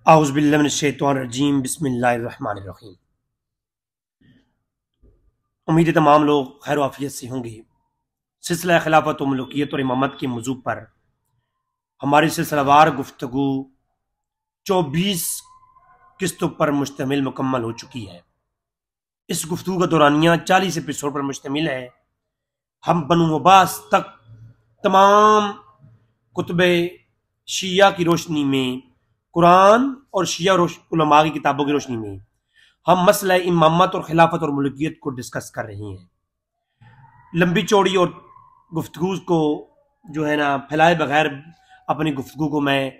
اعوذ باللہ من الشیطان الرجیم بسم اللہ الرحمن الرحیم۔ امید ہے تمام لوگ خیر و عافیت سے ہوں گے۔ سلسلہ خلافت و ملوکیت اور امامت کے موضوع پر ہماری سلسلہ وار گفتگو 24 قسطوں پر مشتمل مکمل ہو چکی ہے۔ اس گفتگو کا دورانیہ 40 ایپیسوڈ پر مشتمل ہے۔ ہم بنو عباس تک تمام کتب شیعہ کی روشنی میں، قرآن اور شیعہ علماء کی کتابوں کی روشنی میں ہم مسئلہ امامت اور خلافت اور ملوکیت کو ڈسکس کر رہے ہیں۔ لمبی چوڑی اور گفتگو کو جو ہے نا پھیلائے بغیر اپنی گفتگو کو میں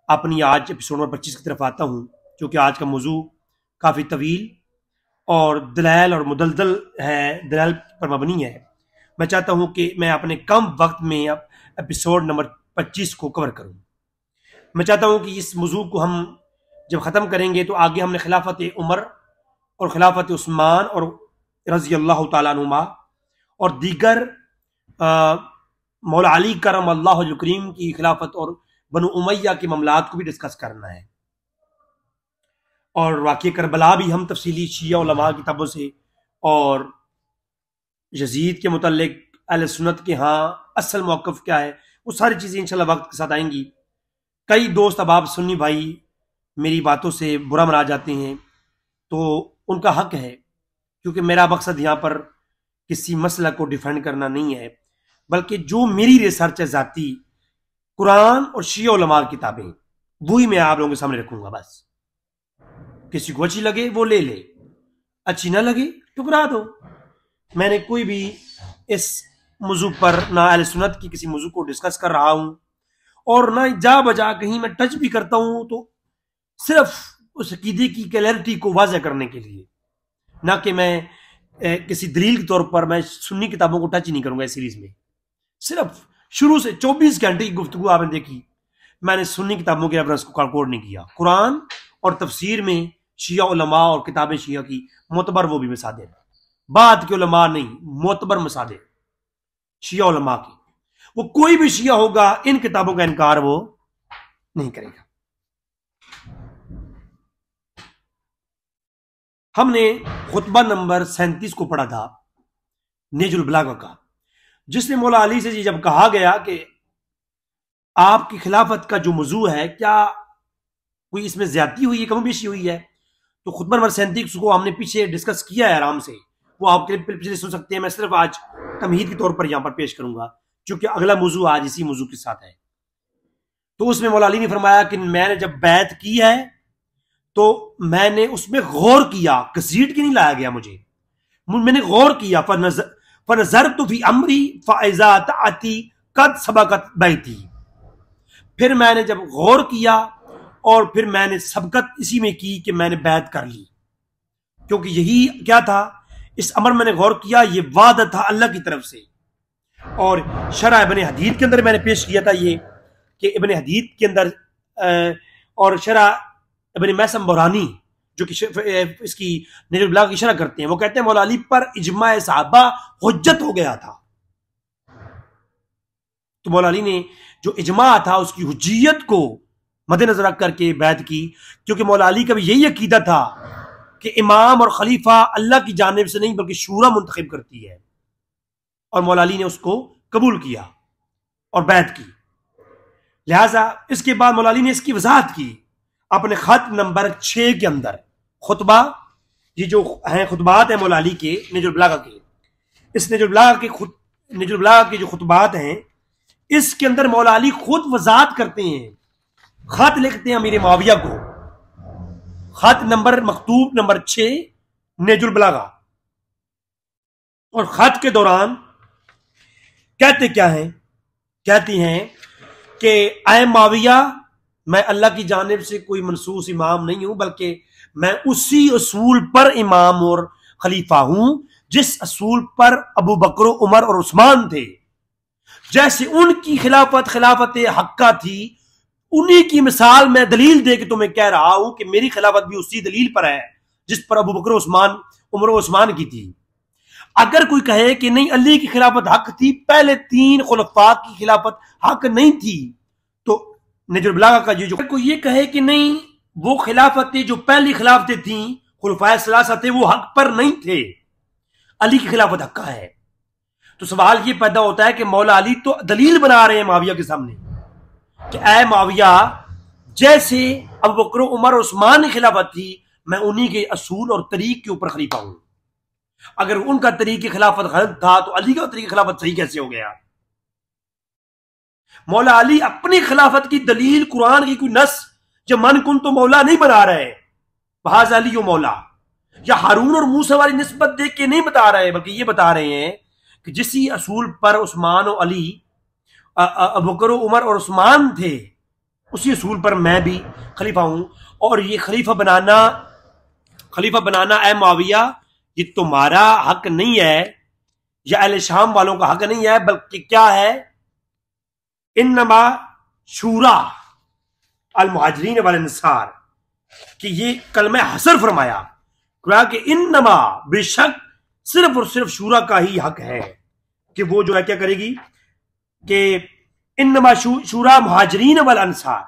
اپنی آج ایپیسوڈ نمبر 25 کی طرف آتا ہوں، کیونکہ آج کا موضوع کافی طویل اور دلائل اور مدلدل ہے، دلائل پر مبنی ہے۔ میں چاہتا ہوں کہ میں اپنے کم وقت میں ایپیسوڈ نمبر 25 کو کور کروں۔ میں چاہتا ہوں کہ اس موضوع کو ہم جب ختم کریں گے تو آگے ہم نے خلافت عمر اور خلافت عثمان اور رضی اللہ تعالیٰ عنہما اور دیگر مولا علی کرم اللہ وجہ کریم کی خلافت اور بنو امیہ کے معاملات کو بھی ڈسکس کرنا ہے، اور واقعہ کربلا بھی ہم تفصیلی شیعہ علماء کتابوں سے اور یزید کے متعلق اہل سنت کے ہاں اصل موقف کیا ہے، وہ ساری چیزیں انشاءاللہ وقت کے ساتھ آئیں گی۔ کئی دوست احباب سنی بھائی میری باتوں سے برا منا جاتے ہیں، تو ان کا حق ہے، کیونکہ میرا مقصد یہاں پر کسی مسئلہ کو ڈیفینڈ کرنا نہیں ہے، بلکہ جو میری ریسرچ ہے ذاتی قرآن اور شیعہ علماء کی کتابیں، وہی میں آپ لوگوں کے سامنے رکھوں گا۔ بس کسی کو اچھی لگے وہ لے لے، اچھی نہ لگے ٹکرا دو۔ میں نے کوئی بھی اس موضوع پر نہ اہل سنت کی کسی موضوع کو ڈسکس کر رہا ہوں، اور نہ جا بجا کہیں میں ٹچ بھی کرتا ہوں تو صرف اس عقیدے کی کلیئرٹی کو واضح کرنے کے لیے، نہ کہ میں کسی دلیل کے طور پر میں سنی کتابوں کو ٹچ نہیں کروں گا۔ اس سیریز میں صرف شروع سے 24 گھنٹے کی گفتگو آپ نے دیکھی، میں نے سنی کتابوں کے ریفرنس کو کارڈ نہیں کیا۔ قرآن اور تفسیر میں شیعہ علماء اور کتابیں شیعہ کی معتبر وہ بھی مصادر، بعد کے علماء نہیں، معتبر مصادر شیعہ علماء کی، وہ کوئی بھی شیعہ ہوگا ان کتابوں کا انکار وہ نہیں کرے گا۔ ہم نے خطبہ نمبر 37 کو پڑھا تھا نیج البلاغہ کا، جس میں مولا علی سے جب کہا گیا کہ آپ کی خلافت کا جو موضوع ہے کیا کوئی اس میں زیادتی ہوئی ہے، کم بیشی ہوئی ہے، تو خطبہ نمبر 37 کو ہم نے پیچھے ڈسکس کیا ہے آرام سے، وہ آپ کے پیچھے سن سکتے ہیں۔ میں صرف آج تمہید کے طور پر یہاں پر پیش کروں گا، چونکہ اگلا موضوع آج اسی موضوع کے ساتھ ہے۔ تو اس میں مولا علی نے فرمایا کہ میں نے جب بیعت کی ہے تو میں نے اس میں غور کیا، گھسیٹ کے نہیں لایا گیا، میں نے غور کیا۔ فَنَظَرْتُ فِي أَمْرِي فَإِذَا طَاعَتِي قَدْ سَبَقَتْ بَيْتِي، پھر میں نے جب غور کیا اور پھر میں نے سبقت اسی میں کی کہ میں نے بیعت کر لی، کیونکہ یہی کیا تھا، اس امر میں نے غور کیا، یہ وعدہ تھا اللہ کی طرف سے۔ اور شرح ابن حدید کے اندر میں نے پیش کیا تھا یہ کہ ابن حدید کے اندر اور شرح ابن میثم برانی جو کہ اس کی نیج البلاغہ کی شرح کرتے ہیں، وہ کہتے ہیں مولا علی پر اجماع صحابہ حجت ہو گیا تھا۔ تو مولا علی نے جو اجماع تھا اس کی حجیت کو مد نظر رکھ کر کے بیعت کی، کیونکہ مولا علی کا بھی یہی عقیدہ تھا کہ امام اور خلیفہ اللہ کی جانب سے نہیں بلکہ شورا منتخب کرتی ہے، اور مولا علی نے اس کو قبول کیا اور بیعت کی۔ لہٰذا اس کے بعد مولا علی نے اس کی وضاحت کی اپنے خط نمبر 6 کے اندر۔ خطبہ، یہ جو ہیں خطبات ہیں مولا علی کے نیج البلاغہ کے، اس نیج البلاغہ کے جو خطبات ہیں اس کے اندر مولا علی خود وضاحت کرتے ہیں، خط لکھتے ہیں امیر معاویہ کو، خط نمبر مکتوب نمبر 6 نیج البلاغہ، اور خط کے دوران کہتے کیا ہیں؟ کہتی ہیں کہ اے معاویہ، میں اللہ کی جانب سے کوئی منصوص امام نہیں ہوں، بلکہ میں اسی اصول پر امام اور خلیفہ ہوں جس اصول پر ابو بکر و عمر اور عثمان تھے۔ جیسے ان کی خلافت حقہ تھی، انہی کی مثال میں دلیل دے کے تمہیں کہہ رہا ہوں کہ میری خلافت بھی اسی دلیل پر ہے جس پر ابو بکر عمر و عثمان کی تھی۔ اگر کوئی کہے کہ نہیں علی کی خلافت حق تھی، پہلے 3 خلفاء کی خلافت حق نہیں تھی، تو نیج البلاغہ کا جو کوئی یہ کہے کہ نہیں وہ خلافتیں جو پہلی خلافتیں تھیں خلفائے ثلاثہ تھے وہ حق پر نہیں تھے، علی کی خلافت حق کا ہے۔ تو سوال یہ پیدا ہوتا ہے کہ مولا علی تو دلیل بنا رہے ہیں معاویہ کے سامنے کہ اے معاویہ، جیسے ابو بکر عمر عثمان کی خلافت تھی، میں انہی کے اصول اور طریق کے اوپر خلیفہ ہوں۔ اگر ان کا طریق خلافت غلط تھا تو علی کا طریق خلافت صحیح کیسے ہو گیا؟ مولا علی اپنی خلافت کی دلیل قرآن کی کوئی نص یا من کن تو مولا نہیں بنا رہے، بہذا علی و مولا، یا ہارون اور موسیٰ والی نسبت دیکھ کے نہیں بتا رہے، بلکہ یہ بتا رہے ہیں کہ جسی اصول پر عثمان و علی، ابو بکر عمر اور عثمان تھے، اسی اصول پر میں بھی خلیفہ ہوں۔ اور یہ خلیفہ بنانا اے معاویہ، یہ تمہارا حق نہیں ہے یا اہل شام والوں کا حق نہیں ہے، بلکہ کیا ہے؟ انما شورا المہاجرین والانصار، کہ یہ کلمہ حصر فرمایا کہ انما، بے شک صرف اور صرف شورا کا ہی حق ہے کہ وہ جو ہے کیا کرے گی، کہ انما شورا مہاجرین والانصار،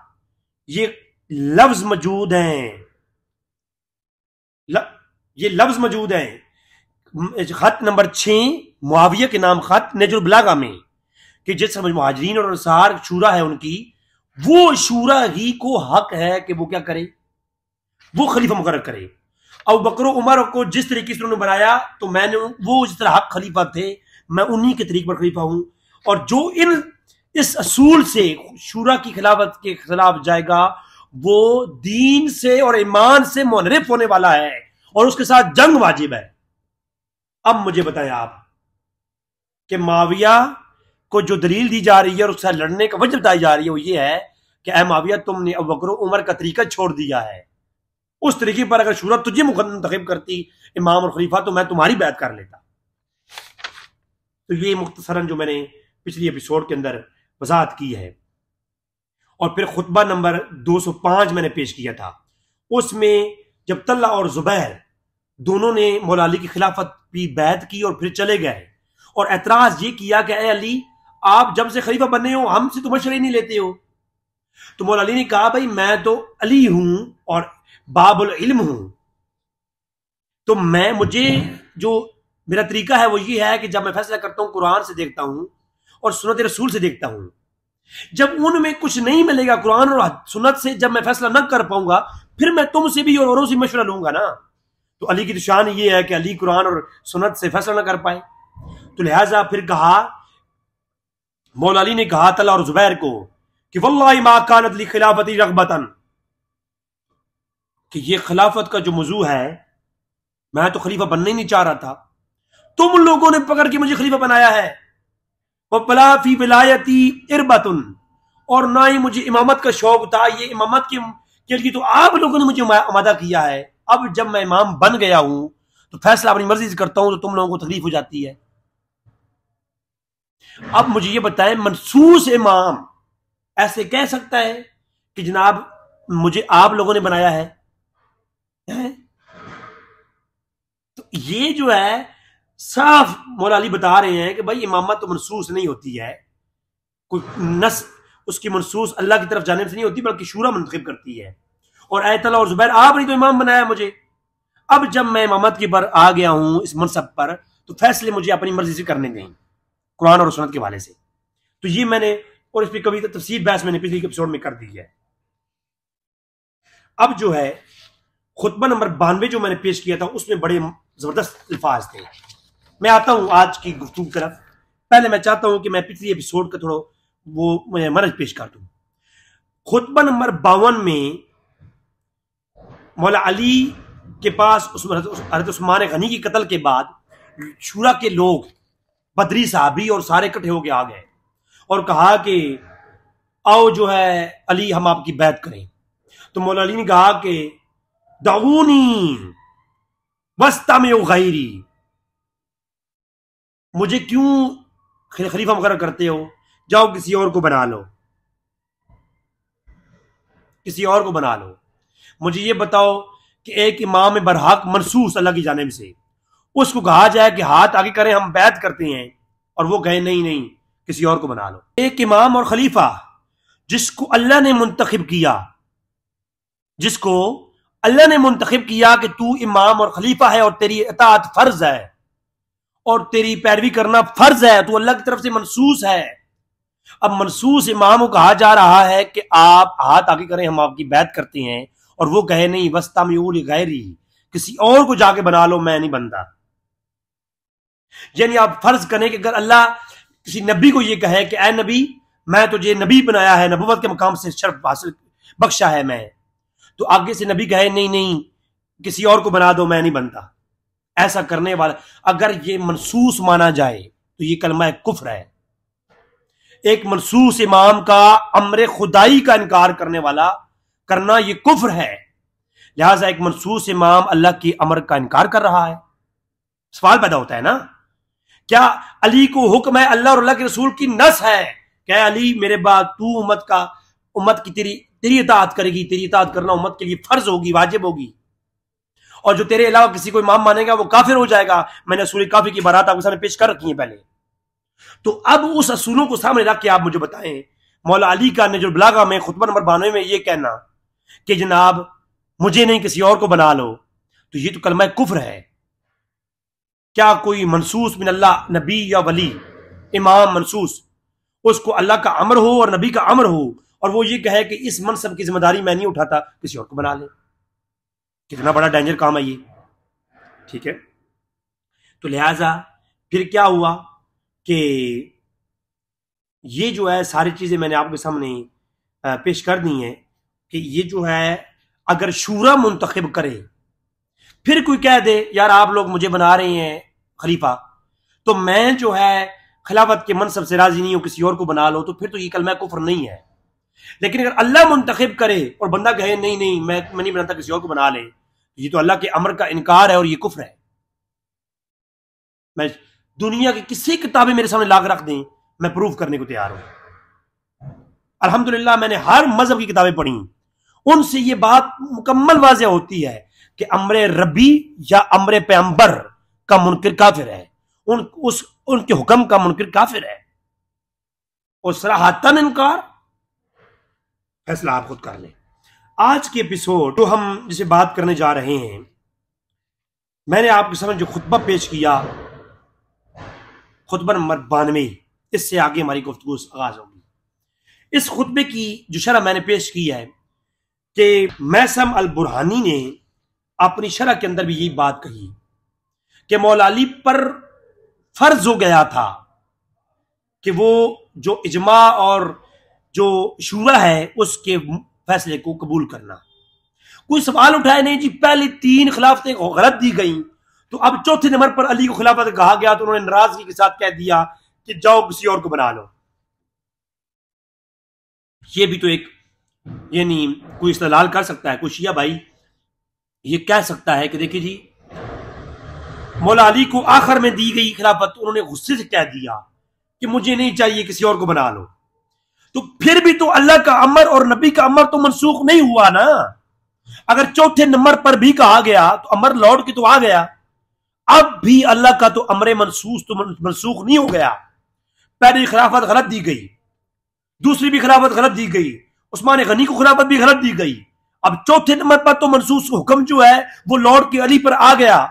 یہ لفظ موجود ہیں، یہ لفظ موجود ہیں خط نمبر 6 معاویہ کے نام خط نجر البلاغہ میں، کہ جس سمجھ مہاجرین اور انصار شورا ہے ان کی، وہ شورا ہی کو حق ہے کہ وہ کیا کرے، وہ خلیفہ مقرر کرے۔ ابو بکر عمر کو جس طریقے سے انہوں نے بنایا تو میں نے وہ جس طرح حق خلیفہ تھے، میں انہی کے طریق پر خلیفہ ہوں۔ اور جو اس اصول سے شورا کی خلافت کے خلاف جائے گا وہ دین سے اور ایمان سے منحرف ہونے والا ہے اور اس کے ساتھ جنگ واجب ہے۔ اب مجھے بتائیں آپ کہ معاویہ کو جو دلیل دی جا رہی ہے اور اس سے لڑنے کا وجہ بتائی جا رہی ہے وہ یہ ہے کہ اے معاویہ، تم نے ابو بکر عمر کا طریقہ چھوڑ دیا ہے، اس طریقے پر اگر شورا تجھے منتخب کرتی امام اور خلیفہ تو میں تمہاری بیعت کر لیتا۔ تو یہ مختصراً جو میں نے پچھلی ایپیسوڈ کے اندر وضاحت کی ہے، اور پھر خطبہ نمبر 205 میں نے پیش کیا تھا، اس میں جب طلحہ اور زبیر دونوں نے مولا علی کی خلافت بھی بیعت کی اور پھر چلے گئے، اور اعتراض یہ کیا کہ اے علی، آپ جب سے خلیفہ بنے ہو ہم سے تو مشورے نہیں لیتے ہو۔ تو مولا علی نے کہا بھائی میں تو علی ہوں اور باب العلم ہوں، تو مجھے جو میرا طریقہ ہے وہ یہ ہے کہ جب میں فیصلہ کرتا ہوں قرآن سے دیکھتا ہوں اور سنت رسول سے دیکھتا ہوں، جب ان میں کچھ نہیں ملے گا قرآن اور سنت سے، جب میں فیصلہ نہ کر پاؤں گا پھر میں تم سے بھی اور اوروں سے مشورہ لوں گا نا۔ تو علی کی تو شان یہ ہے کہ علی قرآن اور سنت سے فیصلہ نہ کر پائے، تو لہٰذا پھر کہا، مولا علی نے کہا طلحہ اور زبیر کو کہ واللہ ما کانت لی خلافتی رغبتن، کہ یہ خلافت کا جو موضوع ہے میں تو خلیفہ بننا ہی نہیں چاہ رہا تھا، تم لوگوں نے پکڑ کے مجھے خلیفہ بنایا ہے، وَبَلَا فِي وِلَایَتِي اِرْبَةٌ، اور نہ ہی مجھے امامت کا شوق تھا، یہ امامت کے لیے تو آپ لوگوں نے مجھے آمادہ کیا ہے، اب جب میں امام بن گیا ہوں تو فیصلہ اپنی مرضی سے کرتا ہوں تو تم لوگوں کو تکلیف ہو جاتی ہے۔ اب مجھے یہ بتائیں منصوص امام ایسے کہہ سکتا ہے کہ جناب مجھے آپ لوگوں نے بنایا ہے؟ تو یہ جو ہے صاف مولا علی بتا رہے ہیں کہ بھائی امامت تو منصوص نہیں ہوتی ہے، کوئی نص اس کی منصوص اللہ کی طرف جانب سے نہیں ہوتی بلکہ شورا منتخب کرتی ہے، اور اے طلحہ اور زبیر آپ نے تو امام بنایا مجھے، اب جب میں امامت کی پر آ گیا ہوں اس منصب پر تو فیصلے مجھے اپنی مرضی سے کرنے دیں قرآن اور سنت کے حوالے سے۔ تو یہ میں نے، اور اس پہ کبھی تفصیل بحث میں نے پچھلی ایپیسوڈ میں کر دی ہے۔ اب جو ہے خطبہ نمبر 92 جو میں نے پیش کیا تھا اس میں بڑے زبردست الفاظ تھے۔ میں آتا ہوں آج کی گفتگو کی طرف، پہلے میں چاہتا ہوں کہ میں پچھلی ایپیسوڈ کا تھوڑا وہ مرج پیش کر دوں۔ خطبہ نمبر 52 میں مولا علی کے پاس حضرت عثمان غنی کی قتل کے بعد شورا کے لوگ بدری صحابی اور سارے اکٹھے ہو کے آ گئے اور کہا کہ آؤ جو ہے علی ہم آپ کی بیعت کریں۔ تو مولا علی نے کہا کہ دعونی واستمعوا غیری، مجھے کیوں خلیفہ مقرر کرتے ہو، جاؤ کسی اور کو بنا لو، کسی اور کو بنا لو، مجھے یہ بتاؤ کہ ایک امام برحق منصوص اللہ کی جانب سے، اس کو کہا جائے کہ ہاتھ آگے کریں ہم بیعت کرتے ہیں، اور وہ کہے نہیں کسی اور کو بنا لو۔ ایک امام اور خلیفہ جس کو اللہ نے منتخب کیا جس کو اللہ نے منتخب کیا کہ تو امام اور خلیفہ ہے اور تیری اطاعت فرض ہے اور تیری پیروی کرنا فرض ہے، تو اللہ کی طرف سے منصوص ہے۔ اب منصوص امام کو کہا جا رہا ہے کہ آپ ہاتھ آگے کریں، ہم آپ کی بیعت کرتے ہیں، اور وہ کہے نہیں وَاسْتَمِعُوا لِغَيْرِهِ، کسی اور کو جا کے بنا لو، میں نہیں بنتا۔ یعنی آپ فرض کریں کہ اگر اللہ کسی نبی کو یہ کہے کہ اے نبی میں تجھے نبی بنایا ہے، نبوت کے مقام سے شرف حاصل بخشا ہے میں، تو آگے سے نبی کہے نہیں نہیں کسی اور کو بنا دو، میں نہیں بنتا، ایسا کرنے والا اگر یہ منصوص مانا جائے تو یہ کلمہ کفر ہے۔ ایک منصوص امام کا امر خدائی کا انکار کرنے والا کرنا یہ کفر ہے۔ لہٰذا ایک منصوص امام اللہ کی امر کا انکار کر رہا ہے۔ سوال پیدا ہوتا ہے نا، کیا علی کو حکم ہے اللہ اور اللہ کے رسول کی نص ہے کہ اے علی میرے بعد تو امت کی تیری اطاعت کرے گی، تیری اطاعت کرنا امت کے لیے فرض ہوگی، واجب ہوگی، اور جو تیرے علاوہ کسی کو امام مانے گا وہ کافر ہو جائے گا۔ میں نے اصول کافر کی بارات آپ کے سامنے پیش کر رکھی ہیں پہلے۔ تو اب اس اصولوں کو سامنے رکھ کے آپ مجھے بتائیں، مولا علی کا نہج البلاغہ میں خطبہ نمبر 92 میں یہ کہنا کہ جناب مجھے نہیں کسی اور کو بنا لو، تو یہ تو کلمہ کفر ہے۔ کیا کوئی منصوص من اللہ نبی یا ولی امام منصوص اس کو اللہ کا امر ہو اور نبی کا امر ہو اور وہ یہ کہے کہ اس منصب کی ذمہ داری میں نہیں اٹھاتا، کسی اور کو بنا لے؟ کتنا بڑا ڈینجر کام ہے یہ، ٹھیک ہے؟ تو لہٰذا پھر کیا ہوا کہ یہ جو ہے ساری چیزیں میں نے آپ کے سامنے پیش کر دی ہیں کہ یہ جو ہے اگر شورا منتخب کرے، پھر کوئی کہہ دے یار آپ لوگ مجھے بنا رہے ہیں خلیفہ تو میں جو ہے خلافت کے منصب سے راضی نہیں ہوں، کسی اور کو بنا لو، تو پھر تو یہ کلمہ کفر نہیں ہے۔ لیکن اگر اللہ منتخب کرے اور بندہ کہے نہیں نہیں میں نہیں بناتا، کسی اور کو بنا لے، یہ تو اللہ کے امر کا انکار ہے اور یہ کفر ہے۔ میں دنیا کی کسی کتابیں میرے سامنے لا کر رکھ دیں، میں پروف کرنے کو تیار ہوں۔ الحمدللہ میں نے ہر مذہب کی کتابیں پڑھی، ان سے یہ بات مکمل واضح ہوتی ہے کہ امر ربی یا امر پیغمبر کا منکر کافر ہے، ان کے حکم کا منکر کافر ہے، اور صراحتاً انکار۔ فیصلہ آپ خود کر لیں۔ آج کے ایپیسوڈ جو ہم جسے بات کرنے جا رہے ہیں، میں نے آپ کے سامنے جو خطبہ پیش کیا، خطبہ نمبر 92، اس سے آگے ہماری گفتگو آغاز ہوگی۔ اس خطبے کی جو شرح میں نے پیش کی ہے کہ میثم البرہانی نے اپنی شرح کے اندر بھی یہی بات کہی کہ مولا علی پر فرض ہو گیا تھا کہ وہ جو اجماع اور جو شورا ہے اس کے فیصلے کو قبول کرنا۔ کوئی سوال اٹھائے نہیں جی پہلی 3 خلافتیں غلط دی گئیں تو اب چوتھے نمبر پر علی کو خلافت کہا گیا تو انہوں نے ناراضگی کے ساتھ کہہ دیا کہ جاؤ کسی اور کو بنا لو۔ یہ بھی تو ایک یعنی کوئی استدلال کر سکتا ہے، کوئی شیعہ بھائی یہ کہہ سکتا ہے کہ دیکھیے جی مولا علی کو آخر میں دی گئی خلافت، انہوں نے غصے سے کہہ دیا کہ مجھے نہیں چاہیے کسی اور کو بنا لو، تو پھر بھی تو اللہ کا امر اور نبی کا امر تو منسوخ نہیں ہوا نا۔ اگر چوتھے نمبر پر بھی کہا گیا تو امر لوٹ کے تو آ گیا، اب بھی اللہ کا تو امر منسوخ نہیں ہو گیا۔ پہلی خلافت غلط دی گئی، دوسری بھی خلافت غلط دی گئی، عثمان غنی کو خلافت بھی غلط دی گئی، اب چوتھے نمبر پر تو منسوخ حکم جو ہے وہ لوٹ کے علی پر آ گیا،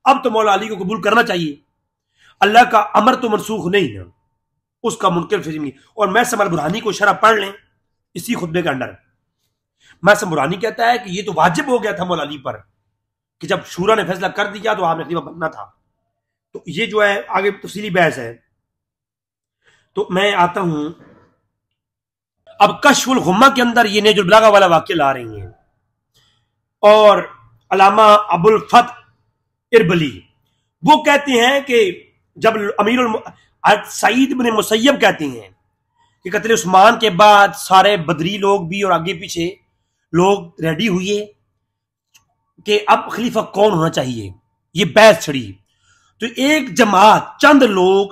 اب تو مولا علی کو قبول کرنا چاہیے۔ اللہ کا امر تو منسوخ نہیں ہے، اس کا منکر فہمی۔ اور میثم البرہانی کو شرح پڑھ لیں اسی خطبے کے اندر۔ میثم برہانی کہتا ہے کہ یہ تو واجب ہو گیا تھا مولا علی پر کہ جب شورا نے فیصلہ کر دیا تو آپ نے خلیفہ بننا تھا۔ تو یہ جو ہے آگے تفصیلی بحث ہے، تو میں آتا ہوں اب کشف الغمہ کے اندر یہ نہج البلاغہ والا واقعہ لا رہی ہیں، اور علامہ ابو الفتح اربلی وہ کہتے ہیں کہ جب سعید بن مسیب کہتے ہیں کہ قتل عثمان کے بعد سارے بدری لوگ بھی اور آگے پیچھے لوگ ریڈی ہوئے کہ اب خلیفہ کون ہونا چاہیے، یہ بحث چھڑی، تو ایک جماعت چند لوگ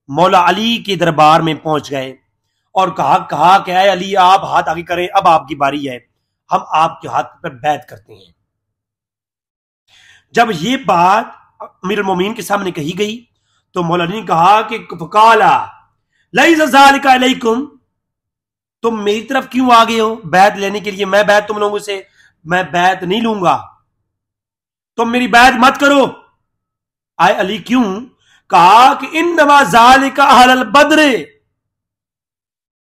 مولا علی کے دربار میں پہنچ گئے اور کہا کہ اے علی آپ ہاتھ آگے کریں، اب آپ کی باری ہے، ہم آپ کے ہاتھ پر بیعت کرتے ہیں۔ جب یہ بات امیر المومنین کے سامنے کہی گئی تو مولا علی نے کہا کہ فقالا لیس ذالک علیکم، تم میری طرف کیوں آ گئے ہو بیعت لینے کے لیے؟ میں بیعت تم لوگوں سے میں بیعت نہیں لوں گا، تم میری بیعت مت کرو۔ آئے علی کیوں؟ کہا کہ انما ذالک اہل البدر،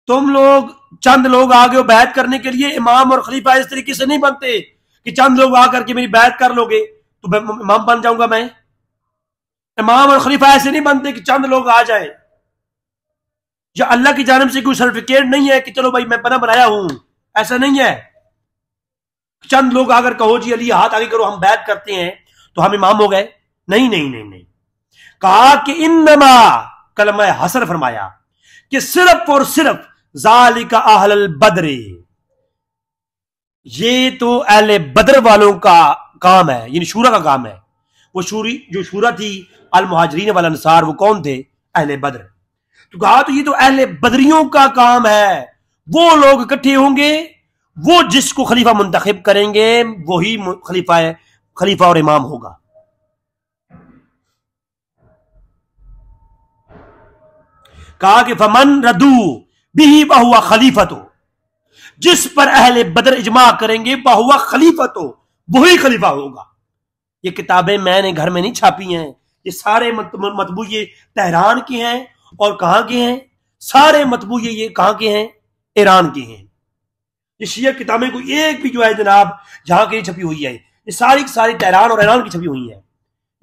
تم لوگ چند لوگ آگے بیعت کرنے کے لیے امام اور خلیفہ اس طریقے سے نہیں بنتے کہ چند لوگ آ کر کے میری بیعت کر لو گے تو امام بن جاؤں گا میں۔ امام اور خلیفہ ایسے نہیں بنتے کہ چند لوگ آ جائیں، یا اللہ کی جانب سے کوئی سرٹیفکیٹ نہیں ہے کہ چلو بھائی میں بنا بنایا ہوں، ایسا نہیں ہے۔ چند لوگ آ کر کہو جی علی ہاتھ آگے کرو ہم بیعت کرتے ہیں تو ہم امام ہو گئے، نہیں نہیں نہیں نہیں۔ کہا کہ انما، کلمہ حسر فرمایا کہ صرف اور صرف ذالک اہل البدر، یہ تو اہل بدر والوں کا کام ہے، یعنی شورا کا کام ہے۔ وہ جو شورا تھی المہاجرین والانصار، وہ کون تھے؟ اہل بدر۔ تو کہا تو یہ تو اہل بدریوں کا کام ہے، وہ لوگ اکٹھے ہوں گے، وہ جس کو خلیفہ منتخب کریں گے وہی خلیفہ اور امام ہوگا۔ کہا کہ فمن ردو بھی بہوا خلیفۃ، جس پر اہل بدر اجماع کریں گے بہوا خلیفۃ، وہی خلیفہ ہوگا۔ یہ کتابیں میں نے گھر میں نہیں چھاپی ہیں، یہ سارے مطبوع یہ تہران کے ہیں، اور کہاں کے ہیں؟ سارے مطبوع یہ کہاں کے ہیں؟ ایران کے ہیں۔ یہ شیعہ کتابیں کوئی ایک بھی جو ہے جناب جہاں کی چھپی ہوئی ہے، یہ ساری ساری تہران اور ایران کی چھپی ہوئی ہیں،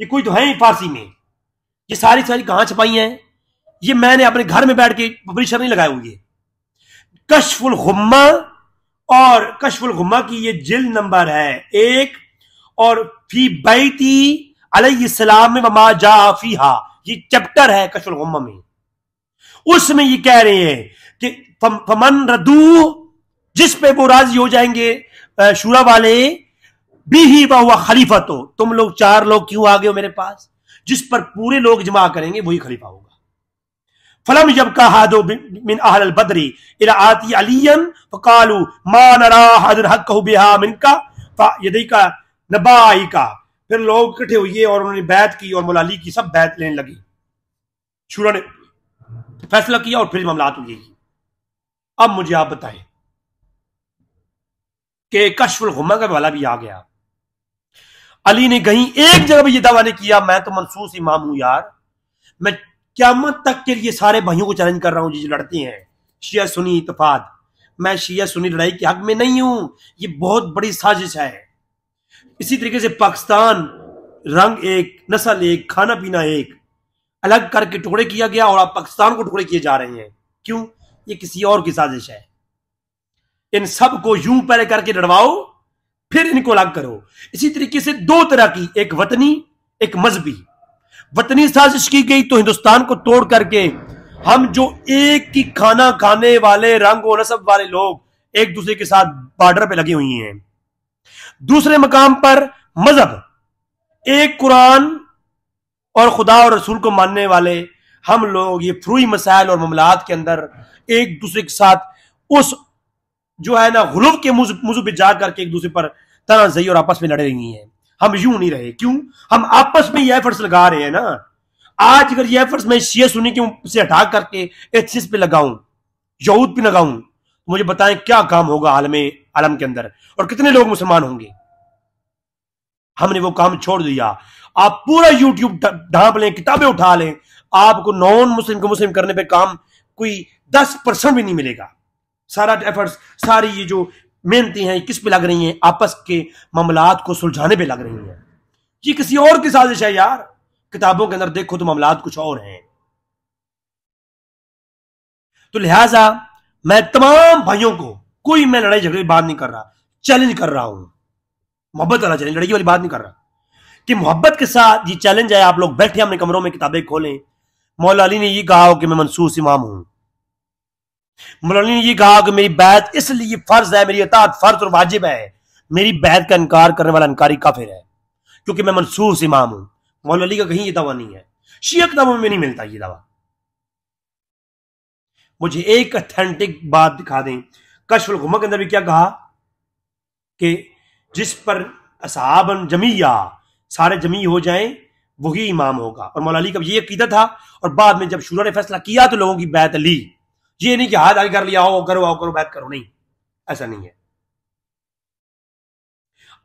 یہ کوئی تو ہے ہی فارسی میں۔ یہ ساری کہاں چھپائی ہیں؟ یہ میں نے اپنے گھر میں بیٹھ کے پبلشر نہیں لگائے ہوئے۔ کشف الغمہ، اور کشف الغمہ کی یہ جلد نمبر ہے 1، اور فی بیتی علیہ السلام میں وما جاء فیہا، یہ چیپٹر ہے کشف الغمہ میں۔ اس میں یہ کہہ رہے ہیں کہ فمن ردو، جس پہ وہ راضی ہو جائیں گے شورا والے، بھی بہوا خلیفۃ، تم لوگ 4 لوگ کیوں آگے ہو میرے پاس، جس پر پورے لوگ اجماع کریں گے وہی خلیفہ ہوگا۔ فلم یبقى احد من اہل البدر الى آتی علیا فقالوا ما نرى احد حقه بها منك فيديك نبائك، پھر لوگ اکٹھے ہوئے اور انہوں نے بیعت کی، اور مولا علی کی سب بیعت لینے لگی۔ شورا نے فیصلہ کیا اور پھر معاملات ہوئی۔ اب مجھے آپ بتائیں کہ کشف الغمہ کا حوالہ بھی آ گیا۔ علی نے کہیں ایک جگہ بھی یہ دعویٰ نہیں کیا میں تو منصوص امام ہوں یار، میں قیامت تک کے لیے سارے بھائیوں کو چیلنج کر رہا ہوں جو لڑتے ہیں شیعہ سنی اتفاق، میں شیعہ سنی لڑائی کے حق میں نہیں ہوں، یہ بہت بڑی سازش ہے۔ اسی طریقے سے پاکستان رنگ ایک، نسل ایک، کھانا پینا ایک، الگ کر کے ٹکڑے کیا گیا اور اب پاکستان کو ٹکڑے کیے جا رہے ہیں۔ کیوں؟ یہ کسی اور کی سازش ہے۔ ان سب کو یوں پہلے کر کے لڑواؤ پھر ان کو الگ کرو۔ اسی طریقے سے 2 طرح کی، ایک وطنی ایک مذہبی۔ وطنی سازش کی گئی تو ہندوستان کو توڑ کر کے ہم جو ایک کی کھانا کھانے والے رنگ و نسب والے لوگ ایک دوسرے کے ساتھ بارڈر پہ لگے ہوئی ہیں۔ دوسرے مقام پر مذہب، ایک قرآن اور خدا اور رسول کو ماننے والے ہم لوگ یہ فروئی مسائل اور معاملات کے اندر ایک دوسرے کے ساتھ اس جو ہے نا غلو کے موضوع پہ جا کر کے ایک دوسرے پر تنازعی اور آپس میں لڑے رہی ہیں۔ ہم یوں نہیں رہے، کیوں؟ ہم آپس میں یہ ایفرٹس لگا رہے ہیں نا۔ آج اگر یہ ایفرٹس میں شیعہ سنی کے سے ہٹا کر کے ایتھیسٹ پہ لگاؤں، یہود پہ لگاؤں، مجھے بتائیں کیا کام ہوگا عالم کے اندر، اور کتنے لوگ مسلمان ہوں گے؟ ہم نے وہ کام چھوڑ دیا۔ آپ پورا یوٹیوب ڈھانپ لیں، کتابیں اٹھا لیں، آپ کو نان مسلم کو مسلم کرنے پہ کام کوئی 10% بھی نہیں ملے گا۔ سارا ایفرٹس، ساری یہ جو محنتیں ہیں کس پہ لگ رہی ہیں؟ آپس کے معاملات کو سلجھانے پہ لگ رہی ہیں۔ یہ کسی اور کی سازش ہے یار۔ کتابوں کے اندر دیکھو تو معاملات کچھ اور ہیں۔ تو لہٰذا میں تمام بھائیوں کو، کوئی میں لڑائی جھگڑے کی بات نہیں کر رہا، چیلنج کر رہا ہوں، محبت والا چیلنج، لڑائی والی بات نہیں کر رہا، کہ محبت کے ساتھ یہ چیلنج ہے۔ آپ لوگ بیٹھے اپنے کمروں میں کتابیں کھولیں۔ مولا علی نے یہ کہا ہو کہ میں منصوص امام ہوں، مولا علی نے یہ کہا کہ میری بیعت اس لیے فرض ہے، میری اطاعت فرض اور واجب ہے، میری بیعت کا انکار کرنے والا انکاری کافر ہے، کیونکہ میں منصوص امام ہوں۔ مولا علی کا کہیں یہ دعویٰ نہیں ہے، شیعہ کتابوں میں نہیں ملتا یہ دعویٰ۔ مجھے ایک اتھینٹک بات دکھا دیں، کشف الغمہ کے اندر بھی کیا کہا کہ جس پر اصحاب جمیع، سارے جمیع ہو جائیں وہی امام ہوگا، اور مولا علی کا یہ عقیدہ تھا، اور بعد میں جب شورا نے فیصلہ کیا تو لوگوں کی بیعت لی۔ یہ نہیں کہ ہاتھ آگے کر لیا، آؤ کرو بیعت کرو، نہیں، ایسا نہیں ہے۔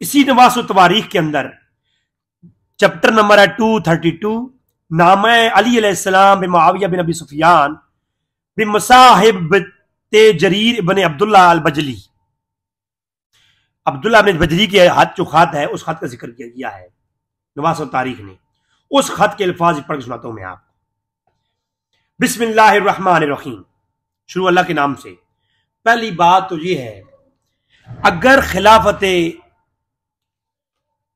اسی نواس و تواریخ کے اندر چیپٹر نمبر ہے 232، نامہ علی علیہ السلام بن معاویہ بن ابی سفیان بن مصاحب جریر ابن عبداللہ البجلی، عبداللہ ابن بجلی کے جو خط ہے اس خط کا ذکر کیا گیا ہے نواس و تاریخ نے۔ اس خط کے الفاظ پڑھ کے سناتا ہوں میں آپ کو۔ بسم اللہ الرحمن الرحیم، شروع اللہ کے نام سے۔ پہلی بات تو یہ ہے، اگر خلافت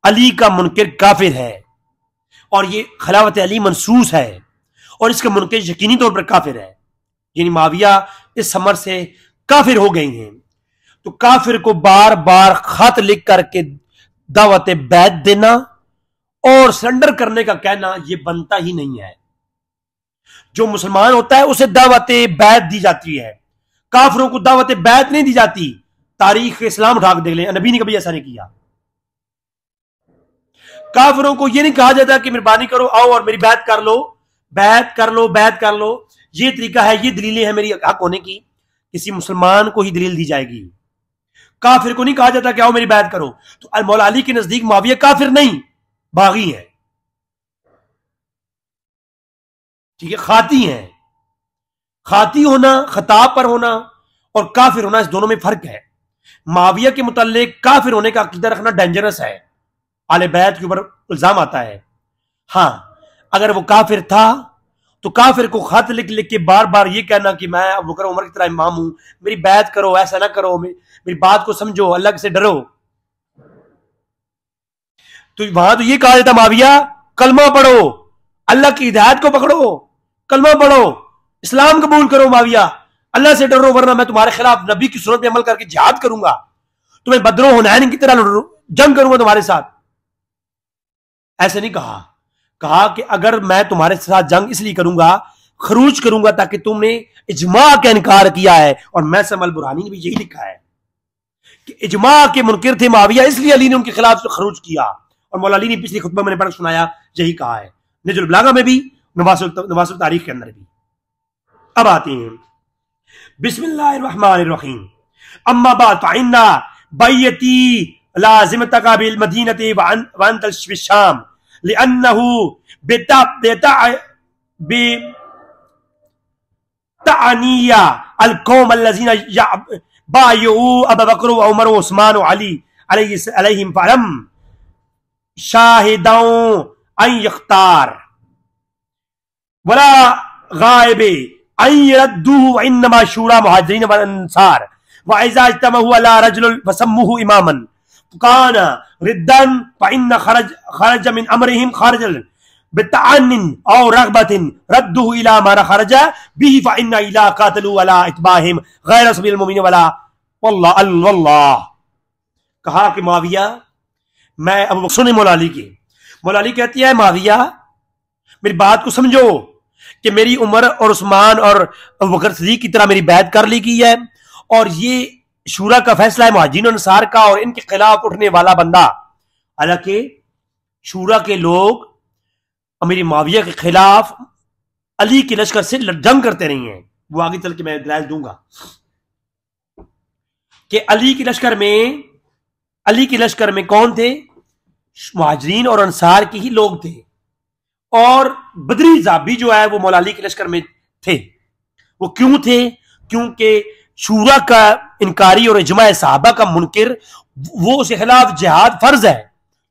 علی کا منکر کافر ہے اور یہ خلافت علی منسوس ہے اور اس کا منکر یقینی طور پر کافر ہے، یعنی معاویہ اس امر سے کافر ہو گئی ہیں، تو کافر کو بار بار خط لکھ کر کے دعوت بیعت دینا اور سرنڈر کرنے کا کہنا یہ بنتا ہی نہیں ہے۔ جو مسلمان ہوتا ہے اسے دعوت بیعت دی جاتی ہے، کافروں کو دعوت بیعت نہیں دی جاتی۔ تاریخ اسلام اٹھا کے دیکھ لیں، نبی نے کبھی ایسا نہیں کیا۔ کافروں کو یہ نہیں کہا جاتا کہ مہربانی کرو آؤ اور میری بیعت کر لو، بیعت کر لو، بیعت کر لو، یہ طریقہ ہے، یہ دلیلیں ہیں میری حق ہونے کی۔ کسی مسلمان کو ہی دلیل دی جائے گی، کافر کو نہیں کہا جاتا کہ آؤ میری بیعت کرو۔ تو مولا علی کے نزدیک معاویہ کافر نہیں، باغی ہے، ٹھیک ہے، خاطی ہیں۔ خاطی ہونا، خطا پر ہونا اور کافر ہونا، اس دونوں میں فرق ہے۔ معاویہ کے متعلق کافر ہونے کا عقیدہ رکھنا ڈینجرس ہے، آل بیت کے اوپر الزام آتا ہے۔ ہاں اگر وہ کافر تھا تو کافر کو خط لکھ لکھ کے بار بار یہ کہنا کہ میں ابو بکر عمر کی طرح امام ہوں، میری بیعت کرو، ایسا نہ کرو، میری بات کو سمجھو، اللہ سے ڈرو، تو وہاں تو یہ کہا جاتا معاویہ کلمہ پڑھو، اللہ کی ہدایت کو پکڑو، کلمہ پڑھو، اسلام قبول کرو، معاویہ اللہ سے ڈرو، ورنہ میں تمہارے خلاف نبی کی سنت پہ عمل کر کے جہاد کروں گا، تمہیں بدر و حنین کی طرح جنگ کروں گا تمہارے ساتھ۔ ایسے نہیں کہا، کہا کہ اگر میں تمہارے ساتھ جنگ اس لیے کروں گا، خروج کروں گا تاکہ تم نے اجماع کا انکار کیا ہے، اور میثم البرہانی نے بھی یہی لکھا ہے کہ اجماع کے منکر تھے معاویہ، اس لیے علی نے ان کے خلاف خروج کیا، اور مولا علی نے پچھلی خطبہ میں نے پڑھ سنایا یہی کہا ہے، نہج البلاغہ میں بھی، نواس التاریخ کے اندر بھی۔ اب آتے ہیں بسم اللہ الرحمن الرحیم، اما بعد فإن بیتی لازمتک بالمدینۃ وانت بالشام لأنه بتعنی القوم الذين بايعوا ابا بکر وعمر وعثمان وعلی علیہم فلم شاہدوں ان یختار ولا غائب ان يردوه وانما شورى مهاجرين والانصار واذا اجتمعوا على رجل فسموه اماما كان ردا فان خرج من امرهم خارجا بتعن او رغبه رده الى ما خرج به فان الى قاتلوا ولا اتباعهم غير سبيل المؤمنين ولا والله کہا کہ معاویہ، میں ابو بکر نے مولا علی کی، مولا علی کہتی ہے معاویہ میری بات کو سمجھو کہ میری عمر اور عثمان اور ابو بکر صدیق کی طرح میری بیعت کر لی گئی ہے، اور یہ شورا کا فیصلہ ہے مہاجرین و انصار کا، اور ان کے خلاف اٹھنے والا بندہ، حالانکہ شورا کے لوگ امیر معاویہ کے خلاف علی کے لشکر سے جنگ کرتے رہی ہیں، وہ آگے چل کے میں دلائل دوں گا کہ علی کے لشکر میں کون تھے؟ مہاجرین اور انصار کے ہی لوگ تھے، اور بدری زابی جو ہے وہ مولا علی کے لشکر میں تھے۔ وہ کیوں تھے؟ کیونکہ شورا کا انکاری اور اجماع صحابہ کا منکر، وہ اس کے خلاف جہاد فرض ہے،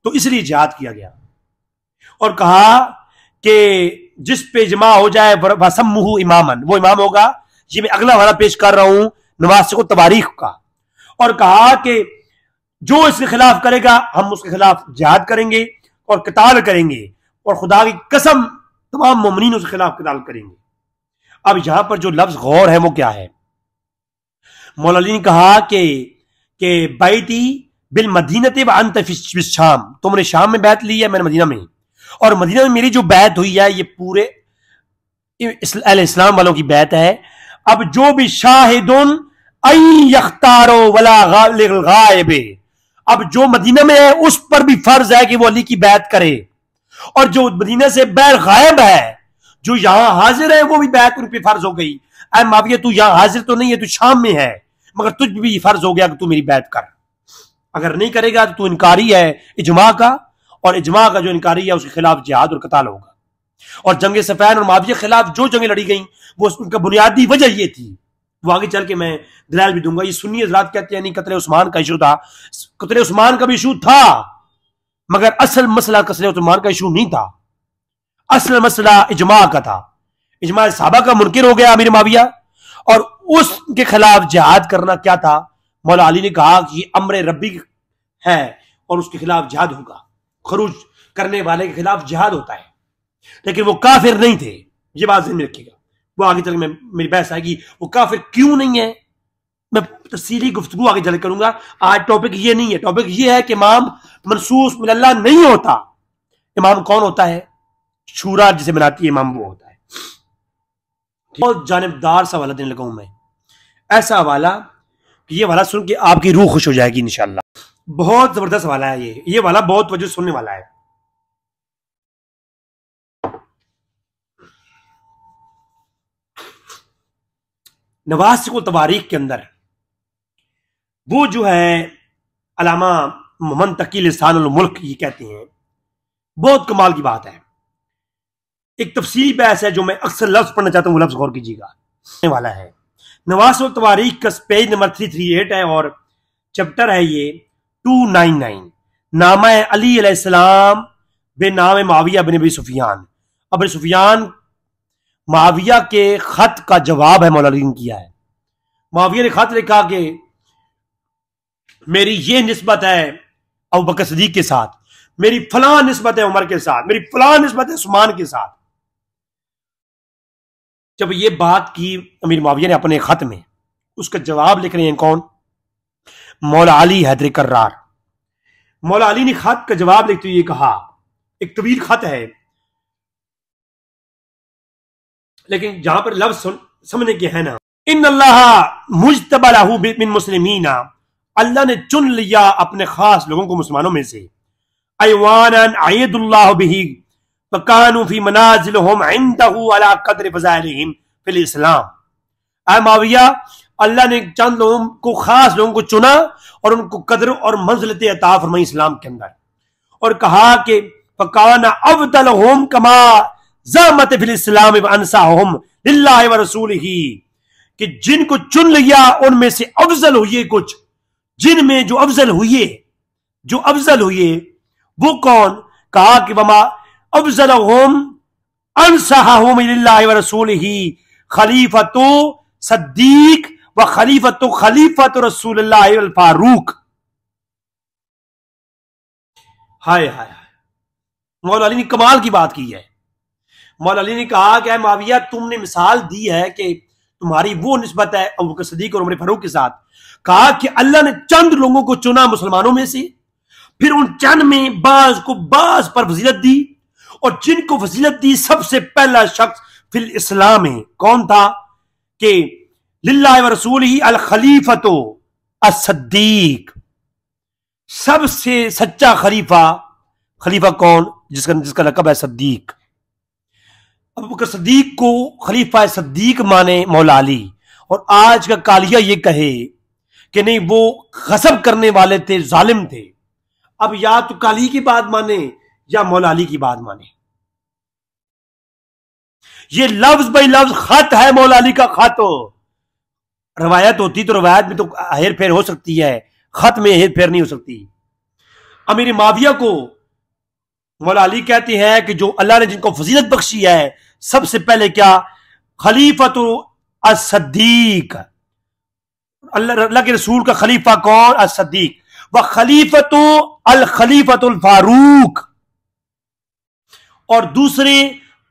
تو اس لیے جہاد کیا گیا، اور کہا کہ جس پہ اجماع ہو جائے وَسَمُّهُ امامن، وہ امام ہوگا۔ یہ میں اگلا والا پیش کر رہا ہوں نواس کو تواریخ کا، اور کہا کہ جو اس کے خلاف کرے گا ہم اس کے خلاف جہاد کریں گے اور قتال کریں گے، اور خدا کی قسم تمام مومنین اس کے خلاف قتال کریں گے۔ اب یہاں پر جو لفظ غور ہے وہ کیا ہے؟ مولا علی نے کہا کہ بیتی بالمدینۃ وانت فی الشام، تم نے شام میں بیعت لی ہے، میں نے مدینہ میں، اور مدینہ میں میری جو بیعت ہوئی ہے یہ پورے اہل اسلام والوں کی بیعت ہے۔ اب جو بھی شاہدن این یختارو ولا غائب، اب جو مدینہ میں ہے اس پر بھی فرض ہے کہ وہ علی کی بیعت کرے، اور جو مدینہ سے بیر غائب ہے، جو یہاں حاضر ہے، وہ بھی بیعت ان پہ فرض ہو گئی۔ اے معاویہ تو یہاں حاضر تو نہیں ہے، تو شام میں ہے، مگر تجھ بھی فرض ہو گیا کہ تو میری بیعت کر۔ اگر نہیں کرے گا تو انکاری ہے اجماع کا، اور اجماع کا جو انکاری ہے اس کے خلاف جہاد اور قتال ہوگا۔ اور جنگ صفین اور معاویہ کے خلاف جو جنگیں لڑی گئیں وہ ان کا بنیادی وجہ یہ تھی، وہ آگے چل کے میں دلائل بھی دوں گا۔ یہ سنی حضرات کہتے ہیں نہیں قتل عثمان کا ایشو تھا، قتل عثمان کا بھی ایشو تھا، مگر اصل مسئلہ قتل عثمان کا ایشو نہیں تھا، اصل مسئلہ اجماع کا تھا۔ اجماع صحابہ کا منکر ہو گیا امیر معاویہ، اور اس کے خلاف جہاد کرنا کیا تھا؟ مولا علی نے کہا کہ یہ امر ربی ہے اور اس کے خلاف جہاد ہوگا، خروج کرنے والے کے خلاف جہاد ہوتا ہے، لیکن وہ کافر نہیں تھے، یہ بات ذہن میں رکھیے گا۔ وہ آگے چل کے میری بحث آئے گی وہ کافر کیوں نہیں ہے، میں تفصیلی گفتگو آگے چل کروں گا۔ آج ٹاپک یہ نہیں ہے، ٹاپک یہ ہے کہ امام منصوص من اللہ نہیں ہوتا۔ امام کون ہوتا ہے؟ شورا جسے بناتی ہے امام وہ ہوتا ہے۔ بہت جانبدار سا حوالہ دینے لگا ہوں میں، ایسا حوالہ کہ یہ حوالہ سن کے آپ کی روح خوش ہو جائے گی انشاءاللہ۔ بہت زبردست حوالہ ہے یہ حوالہ بہت وجہ سننے والا ہے۔ نواسخ التواریخ کے اندر وہ جو ہے علامہ محمد تقی لسان الملک یہ کہتے ہیں، بہت کمال کی بات ہے، ایک تفصیلی بحث ہے جو میں اکثر لفظ پڑھنا چاہتا ہوں، وہ لفظ غور کیجیے والا ہے۔ نواسخ التواریخ کا پیج نمبر 338 ہے اور چپٹر ہے یہ 299، نامہ علی علیہ السلام بے نام معاویہ بن ابی سفیان۔ ابو سفیان معاویہ کے خط کا جواب ہے مولا علی نے کیا ہے۔ معاویہ نے خط لکھا کہ میری یہ نسبت ہے ابوبکر صدیق کے ساتھ، میری فلاں نسبت ہے عمر کے ساتھ، میری فلاں نسبت ہے عثمان کے ساتھ۔ جب یہ بات کی امیر معاویہ نے اپنے خط میں، اس کا جواب لکھ رہے ہیں کون؟ مولا علی حیدر کرار۔ مولا علی نے خط کا جواب لکھتے ہوئے یہ کہا، ایک طویل خط ہے لیکن جہاں پر لفظ سمجھنے کے ہے نا، ان اللہ مجتبی لہ من مسلمین، اللہ نے چن لیا اپنے خاص لوگوں کو مسلمانوں میں سے، ایوانا عید اللہ بہ فکانوا فی منازلہم عندہ علی قدر فضائلہم فی الاسلام۔ اے معاویہ، اللہ نے چند لوگوں کو، خاص لوگوں کو چنا اور ان کو قدر اور منزلت عطا فرمائی اسلام کے اندر، اور کہا کہ فکان افضلہم کما زعمت فی الاسلام وانصاہم للہ ورسولہ، کہ جن کو چن لیا ان میں سے افضل ہوئے کچھ، جن میں جو افضل ہوئے وہ کون؟ کہا کہ وما افضلہم انصاہم للہ ورسولہ خلیفۃ صدیق و خلیفۃ رسول اللہ الفاروق۔ ہائے ہائے، مولا علی نے کمال کی بات کی ہے۔ مولا علی نے کہا کہ اے معاویہ، تم نے مثال دی ہے کہ تمہاری وہ نسبت ہے ابوبکر صدیق اور عمر فاروق کے ساتھ۔ کہا کہ اللہ نے چند لوگوں کو چنا مسلمانوں میں سے، پھر ان چند میں بعض کو بعض پر فضیلت دی، اور جن کو فضیلت دی سب سے پہلا شخص فی الاسلام ہے کون تھا؟ کہ للہ ورسولہ الخلیفۃ الصدیق، سب سے سچا خلیفہ کون؟ جس کا لقب ہے صدیق۔ ابوبکر صدیق کو خلیفہ صدیق مانے مولا علی، اور آج کا کالیہ یہ کہے کہ نہیں وہ غصب کرنے والے تھے، ظالم تھے، اب یا تو کالی کی بات مانے یا مولا علی کی بات مانے۔ یہ لفظ بائی لفظ خط ہے مولا علی کا خط۔ روایت ہوتی تو روایت میں تو ہیر پھیر ہو سکتی ہے، خط میں ہیر پھیر نہیں ہو سکتی۔ امیر معاویہ کو مولا علی کہتے ہیں کہ جو اللہ نے جن کو فضیلت بخشی ہے، سب سے پہلے کیا؟ خلیفۃ الصدیق، اللہ کے رسول کا خلیفہ کون؟ الصدیق۔ و خلیفۃ الفاروق، اور دوسرے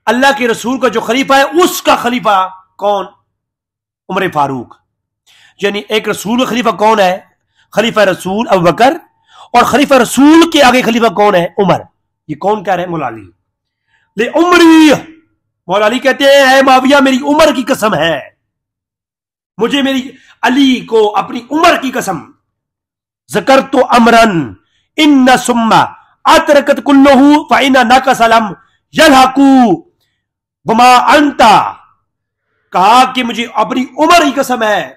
اللہ کے رسول کا جو خلیفہ ہے اس کا خلیفہ کون؟ عمر فاروق۔ یعنی ایک رسول کا خلیفہ کون ہے؟ خلیفہ رسول ابوبکر، اور خلیفہ رسول کے آگے خلیفہ کون ہے؟ عمر۔ یہ کون کہہ رہے ہیں؟ مولا علی۔ لے عمری، مولا علی کہتے ہیں اے معاویہ میری عمر کی قسم ہے، مجھے میری علی کو اپنی عمر کی قسم، ذکرت امرن ان ثم اترکت کلہ فإن نقص لم یلحق بما انت، کہا کہ مجھے اپنی عمر کی قسم ہے،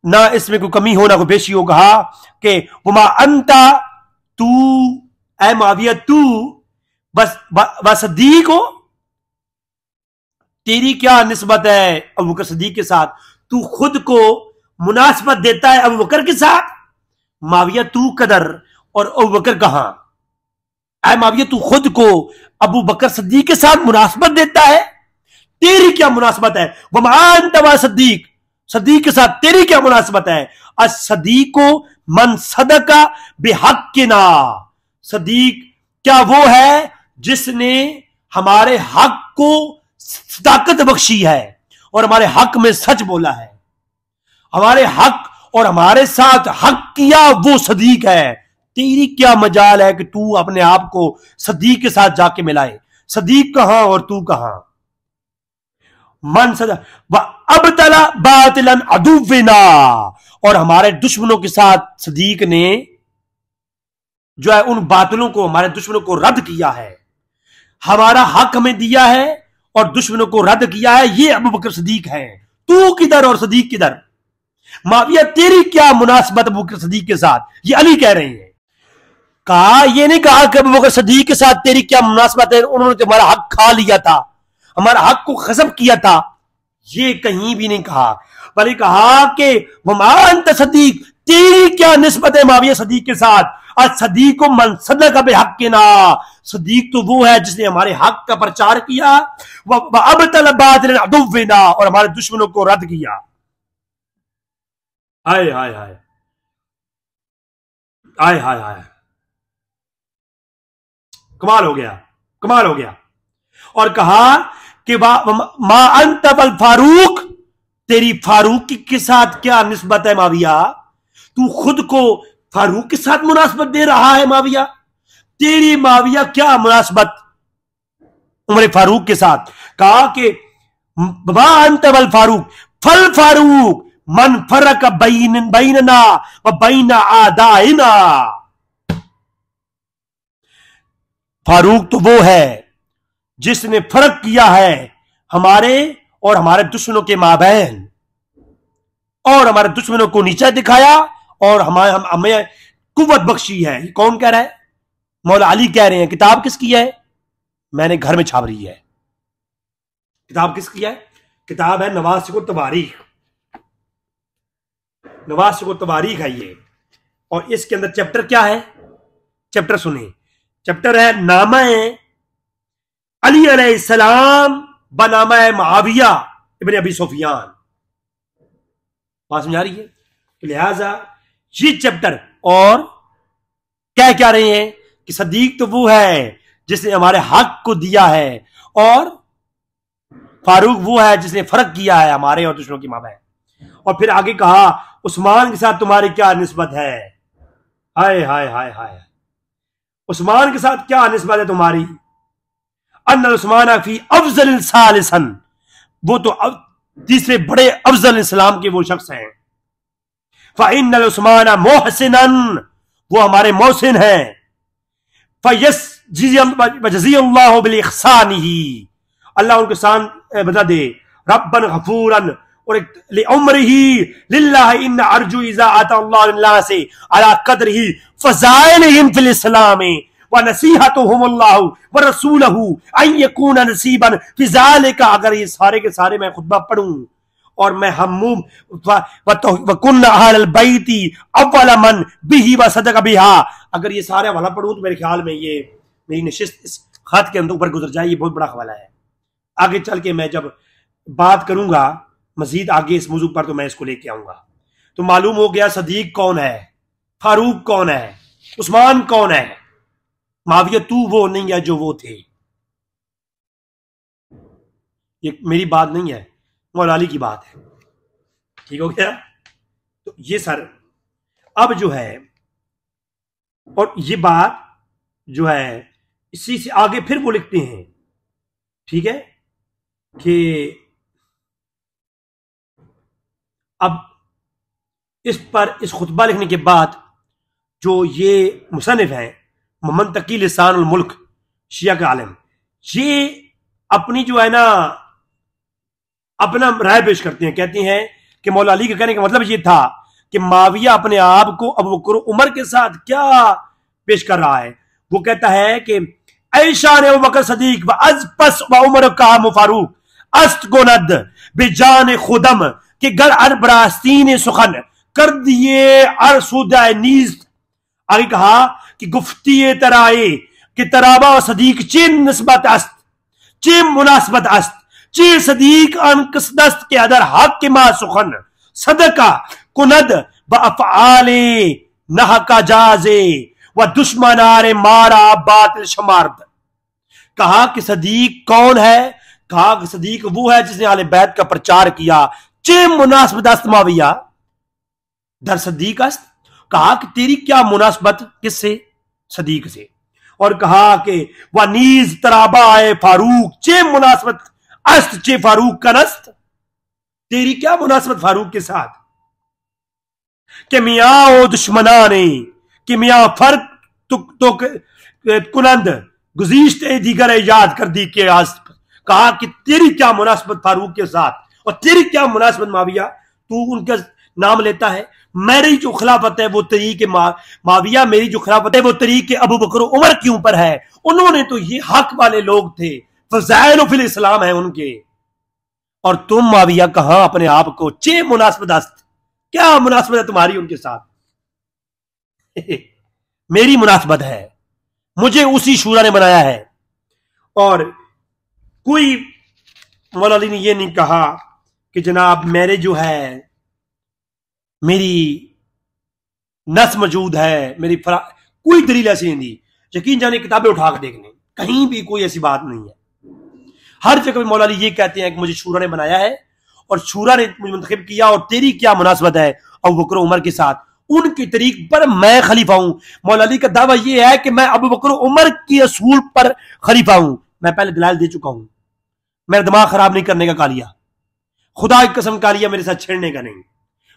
نہ اس میں کوئی کمی ہو نہ کوئی بیشی ہو. کہا کہ وما انتا، تو اے معاویہ تو بس صدیق ہو، تیری کیا نسبت ہے ابو بکر صدیق کے ساتھ؟ تو خود کو مناسبت دیتا ہے ابو بکر کے ساتھ؟ معاویہ تو قدر اور ابو بکر کہاں؟ اے معاویہ تو خود کو ابو بکر صدیق کے ساتھ مناسبت دیتا ہے، تیری کیا مناسبت ہے؟ وما انت صدیق، صدیق کے ساتھ تیری کیا مناسبت ہے؟ الصدیق من صدق بحقنا، صدیق کیا وہ ہے جس نے ہمارے حق کو صداقت بخشی ہے اور ہمارے حق میں سچ بولا ہے، ہمارے حق اور ہمارے ساتھ حق کیا، وہ صدیق ہے. تیری کیا مجال ہے کہ تو اپنے آپ کو صدیق کے ساتھ جا کے ملائے؟ صدیق کہاں اور تو کہاں؟ من صدق وابتلا باطلا عدونا، اور ہمارے دشمنوں کے ساتھ صدیق نے جو ہے ان باطلوں کو، ہمارے دشمنوں کو رد کیا ہے، ہمارا حق ہمیں دیا ہے اور دشمنوں کو رد کیا ہے. یہ ابو بکر صدیق ہے. تو کدھر اور صدیق کدھر؟ معاویہ تیری کیا مناسبت ابو بکر صدیق کے ساتھ؟ یہ علی کہہ رہے ہیں. کہا یہ نہیں کہا کہ ابو بکر صدیق کے ساتھ تیری کیا مناسبت ہے، انہوں نے ہمارا حق کھا لیا تھا، ہمارا حق کو غصب کیا تھا، یہ کہیں بھی نہیں کہا، بلکہ کہا کہ وما انت صدیق، تیری کیا نسبت ہے معاویہ صدیق کے ساتھ؟ الصدیق من صدق بحقنا، صدیق تو وہ ہے جس نے ہمارے حق کا پرچار کیا، وابطل باطل عدونا، اور ہمارے دشمنوں کو رد کیا. آئے ہائے ہائے آئے ہائے ہائے، کمال ہو گیا، کمال ہو گیا. اور کہا کہ ما انت بالفاروق، تیری فاروق کے ساتھ کیا نسبت ہے معاویہ؟ تو خود کو فاروق کے ساتھ مناسبت دے رہا ہے معاویہ، تیری معاویہ کیا مناسبت عمر فاروق کے ساتھ؟ کہا کہ ما انت بالفاروق فالفاروق من فرق بیننا و بین اعدائنا، فاروق تو وہ ہے جس نے فرق کیا ہے ہمارے اور ہمارے دشمنوں کے مابین، اور ہمارے دشمنوں کو نیچا دکھایا اور ہمیں قوت بخشی ہے. یہ کون کہہ رہا ہے؟ مولا علی کہہ رہے ہیں. کتاب کس کی ہے؟ میں نے گھر میں چھاپ رہی ہے. کتاب کس کی ہے؟ کتاب ہے نواسخ التواریخ، نواسخ التواریخ ہے یہ. اور اس کے اندر چیپٹر کیا ہے؟ چیپٹر سنیں، چیپٹر ہے نامہ علی علیہ السلام بنامہ معاویہ ابن ابی سفیان. بات سمجھا رہی ہے؟ لہذا یہ چیپٹر اور کہہ کیا رہے ہیں کہ صدیق تو وہ ہے جس نے ہمارے حق کو دیا ہے، اور فاروق وہ ہے جس نے فرق کیا ہے ہمارے اور دشمنوں کی مابین. اور پھر آگے کہا عثمان کے ساتھ تمہاری کیا نسبت ہے؟ ہائے ہائے ہائے ہائے، عثمان کے ساتھ کیا نسبت ہے تمہاری؟ ان عثمان فی افضل ثالثا، وہ تو تیسرے بڑے افضل اسلام کے وہ شخص ہیں. فإن عثمان محسنا، وہ ہمارے محسن ہیں. فجزی اللہ بالاحسانہ، اللہ ان کے سان بدلہ دے. ربا غفورا، اور لعمرہ للہ ان ارجو اذا آتا اللہ للناس علی قدرہ فضائلہم فی الاسلام ونصیحتہم اللہ ورسولہ ان یکون نصیبا فی ذالک. اگر یہ سارے کے سارے میں خطبہ پڑھوں اور میں ہموم وکن اہل البیت اول من بہ وصدق بہا، اگر یہ سارے حوالہ پڑھوں تو میرے خیال میں یہ میری نشست اس خط کے اندر اوپر گزر جائے. یہ بہت بڑا حوالہ ہے. آگے چل کے میں جب بات کروں گا مزید آگے اس موضوع پر تو میں اس کو لے کے آؤں گا. تو معلوم ہو گیا صدیق کون ہے، فاروق کون ہے، عثمان کون ہے. معاویہ تو وہ نہیں ہے جو وہ تھے. یہ میری بات نہیں ہے، مولا علی کی بات ہے. ٹھیک ہو گیا؟ تو یہ سر اب جو ہے، اور یہ بات جو ہے اسی سے آگے پھر وہ لکھتے ہیں، ٹھیک ہے، کہ اب اس پر اس خطبہ لکھنے کے بعد جو یہ مصنف ہیں محمد تقی لسان الملک شیعہ کا عالم، یہ اپنی جو ہے نا اپنا رائے پیش کرتے ہیں. کہتے ہیں کہ مولا علی کے کہنے کا مطلب یہ تھا کہ معاویہ اپنے آپ کو ابو بکر عمر کے ساتھ کیا پیش کر رہا ہے. وہ کہتا ہے کہ اے شان ابو بکر صدیق و از پس و عمر کا فاروق است گند بجان خودم کہ گر اربراستین سخن کر دیے ارسودہ نیز. آگے کہا کہ گفتی ترائے کہ ترابا و صدیق چین نسبت است چین مناسبت است چی صدیق ان قصدست کے ادر حق کے ما سخن صدقہ کند با افعال نحقا جازے و دشمنار مارا باطل شمارد. کہا کہ صدیق کون ہے؟ کہا کہ صدیق وہ ہے جس نے اہل بیت کا پرچار کیا. چے مناسبت است معاویہ در صدیق است. کہا کہ تیری کیا مناسبت کس سے؟ صدیق سے. اور کہا کہ وہ نیز ترابا فاروق چے مناسبت است چے فاروق کا نست. تیری کیا مناسبت فاروق کے ساتھ کہ میاں و دشمنانے کہ میاں فرق تو کنند گزیشت دیگر یاد کر دی کے آست. کہا کہ تیری کیا مناسبت فاروق کے ساتھ اور تیری کیا مناسبت معاویہ. تو ان کا نام لیتا ہے. میری جو خلافت ہے وہ طریق معاویہ، میری جو خلافت ہے وہ طریق ابو بکر عمر کے اوپر ہے. انہوں نے تو یہ حق والے لوگ تھے، فضائل فی الاسلام ہیں ان کے. اور تم معاویہ کہاں اپنے آپ کو چے مناسبت است، کیا مناسبت ہے تمہاری ان کے ساتھ؟ میری مناسبت ہے، مجھے اسی شورا نے بنایا ہے. اور کوئی مولا علی نے یہ نہیں کہا کہ جناب میرے جو ہے میری نس موجود ہے، میری کوئی دلیل ایسی نہیں دی. یقین جانے کتابیں اٹھا کے دیکھ لیں، کہیں بھی کوئی ایسی بات نہیں ہے. ہر جگہ مولا علی یہ کہتے ہیں کہ مجھے شورا نے بنایا ہے اور شورا نے مجھے منتخب کیا، اور تیری کیا مناسبت ہے ابو بکر عمر کے ساتھ؟ ان کی طریق پر میں خلیفہ ہوں. مولا علی کا دعویٰ یہ ہے کہ میں ابو بکر عمر کی اصول پر خلیفہ ہوں. میں پہلے دلائل دے چکا ہوں. میرا دماغ خراب نہیں کرنے کا کالیا، خدا کی قسم کالیا میرے ساتھ چھیڑنے کا نہیں،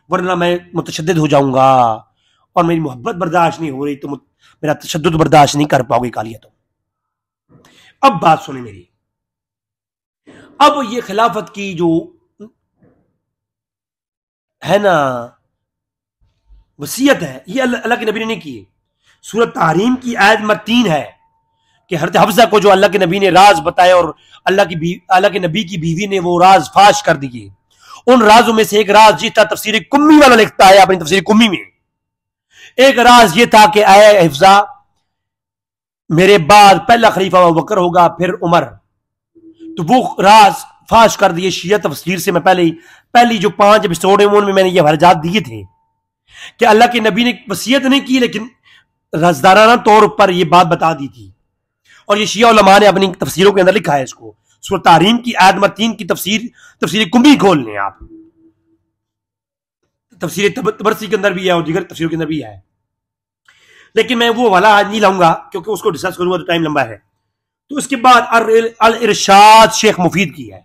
ورنہ میں متشدد ہو جاؤں گا اور میری محبت برداشت نہیں ہو رہی تو میرا تشدد برداشت نہیں کر پاؤ گی کالیا. تو اب بات سنیں میری. اب یہ خلافت کی جو ہے نا وصیت ہے، یہ اللہ کے نبی نے نہیں کی. سورۃ تحریم کی آیت نمبر 3 ہے کہ حضرت حفصہ کو جو اللہ کے نبی نے راز بتایا اور اللہ کے نبی کی بیوی نے وہ راز فاش کر دیے. ان رازوں میں سے ایک راز یہ تھا، تفسیر کمی والا لکھتا ہے اپنی تفسیر کمی میں، ایک راز یہ تھا کہ اے حفصہ میرے بعد پہلا خلیفہ ابو بکر ہوگا پھر عمر. تو وہ راز فاش کر دیے شیعہ تفسیر سے. میں پہلی جو 5 ایپیسوڈ ہیں ان میں میں نے یہ حرجات دیے تھے کہ اللہ کے نبی نے وصیت نہیں کی لیکن رازدارانہ طور پر یہ بات بتا دی تھی. اور یہ شیعہ علماء نے اپنی تفسیروں کے اندر لکھا ہے اس کو. سورۃ تحریم کی آیت نمبر 3 کی تفسیر کمی کھول لیں آپ، تفسیر تبرسی کے اندر بھی ہے اور دیگر تفسیروں کے اندر بھی ہے. لیکن میں وہ والا آج نہیں لاؤں گا کیونکہ اس کو ڈسکس کروں گا تو ٹائم لمبا ہے. تو اس کے بعد الارشاد شیخ مفید کی ہے،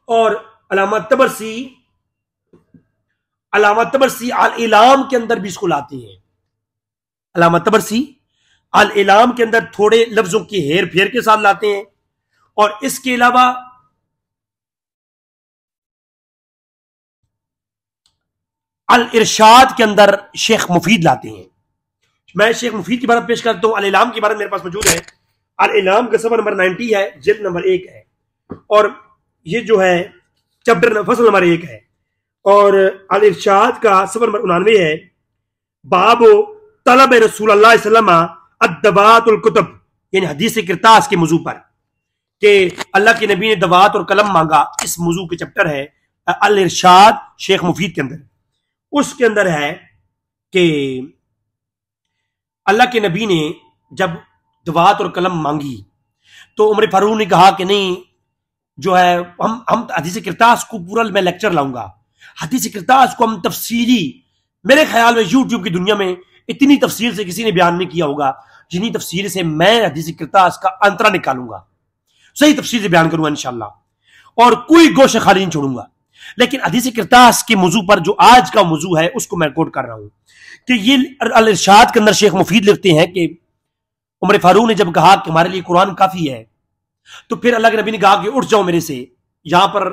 اور علامہ تبرسی الاعلام کے اندر بھی اس کو لاتے ہیں. علامہ تبرسی الاعلام کے اندر تھوڑے لفظوں کی ہیر پھیر کے ساتھ لاتے ہیں، اور اس کے علاوہ الارشاد کے اندر شیخ مفید لاتے ہیں. میں شیخ مفید کی عبارت پیش کرتا ہوں. الاعلام کی عبارت میرے پاس موجود ہے. الاعلام کا صفحہ نمبر 90 ہے، جلد نمبر 1 ہے، اور یہ جو ہے چیپٹر فصل نمبر 1 ہے. اور الارشاد کا صفحہ نمبر 99 ہے. باب طلب رسول اللہ صلی اللہ علیہ وسلم الدوات الکتب، یعنی حدیث کرتاس کے موضوع پر کہ اللہ کے نبی نے دوات اور قلم مانگا. اس موضوع کے چیپٹر ہے الارشاد شیخ مفید کے اندر. اس کے اندر ہے کہ اللہ کے نبی نے جب دوات اور قلم مانگی تو عمر فاروق نے کہا کہ نہیں، جو ہے ہم حدیث کرتاس کو پورا میں لیکچر لاؤں گا. حدیث کرتاس کو ہم تفصیلی، میرے خیال میں یوٹیوب کی دنیا میں اتنی تفصیل سے کسی نے بیان نہیں کیا ہوگا جتنی تفصیل سے میں حدیث کرتاس کا انترا نکالوں گا، صحیح تفصیل سے بیان کروں گا انشاءاللہ، اور کوئی گوشہ خالی نہیں چھوڑوں گا. لیکن حدیث کرتاس کے موضوع پر جو آج کا موضوع ہے اس کو میں کوٹ کر رہا ہوں کہ یہ الارشاد کے اندر شیخ مفید لکھتے ہیں کہ عمر فاروق نے جب کہا کہ ہمارے لیے قرآن کافی ہے تو پھر اللہ کے نبی نے کہا کہ اٹھ جاؤ میرے سے. یہاں پر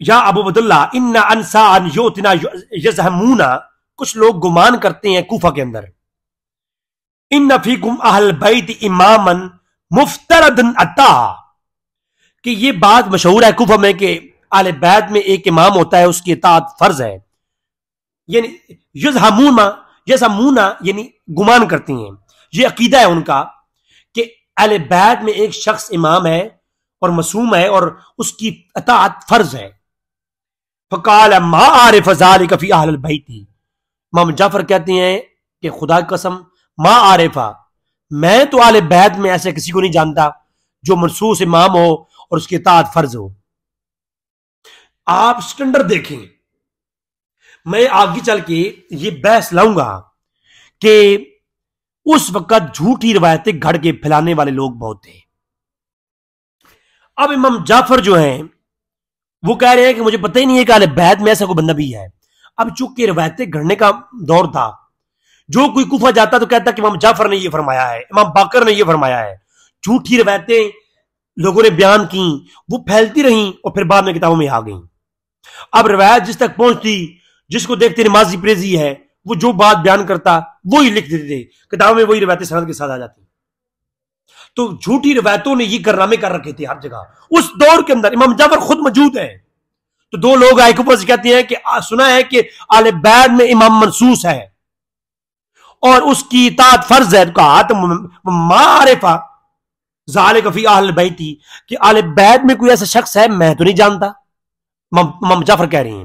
یا ابو عبداللہ ان انسا ان یوتنا یزہمونا، کچھ لوگ گمان کرتے ہیں کوفہ کے اندر، ان فیکم اہل بیت اماما مفترضا اتا، کہ یہ بات مشہور ہے کوفہ میں کہ اہل بیت میں ایک امام ہوتا ہے، اس کی اطاعت فرض ہے. یعنی یزہمونا یعنی گمان کرتی ہیں، یہ عقیدہ ہے ان کا کہ اہل بیت میں ایک شخص امام ہے اور معصوم ہے اور اس کی اطاعت فرض ہے. فقال ما عارف ذلك فی اہل البیت، امام جعفر کہتے ہیں کہ خدا کی قسم ما عارفہ، میں تو اہل بیت میں ایسے کسی کو نہیں جانتا جو منصوص امام ہو اور اس کی اطاعت فرض ہو. آپ سٹینڈرڈ دیکھیں، میں آگے چل کے یہ بحث لاؤں گا کہ اس وقت جھوٹی روایتیں گھڑ کے پھیلانے والے لوگ بہت تھے. اب امام جعفر جو ہیں وہ کہہ رہے ہیں کہ مجھے پتہ ہی نہیں ہے کہ اہل بیت میں ایسا کوئی بندہ بھی ہے. اب چونکہ روایتیں گھڑنے کا دور تھا، جو کوئی کوفہ جاتا تو کہتا کہ امام جعفر نے یہ فرمایا ہے، امام باقر نے یہ فرمایا ہے. جھوٹی روایتیں لوگوں نے بیان کی، وہ پھیلتی رہیں اور پھر بعد میں کتابوں میں آ گئیں. اب روایت جس تک پہنچتی، جس کو دیکھتے نمازی پریزی ہے، وہ جو بات بیان کرتا وہی لکھ دیتے تھے کتابوں میں، وہی روایتیں سند کے ساتھ آ جاتی. تو جھوٹی روایتوں نے یہ کارنامے کر رکھے تھے ہر جگہ. اس دور کے اندر امام جعفر خود موجود ہے. تو دو لوگ آئے کوفہ سے کہتے ہیں کہ سنا ہے کہ اہل بیت میں امام منصوص ہے اور اس کی اطاعت فرض ہے. تو کہا تو ما عارفہ ذالک فی اہل البیت، کہ اہل بیت میں کوئی ایسا شخص ہے میں تو نہیں جانتا. امام جعفر کہہ رہے ہیں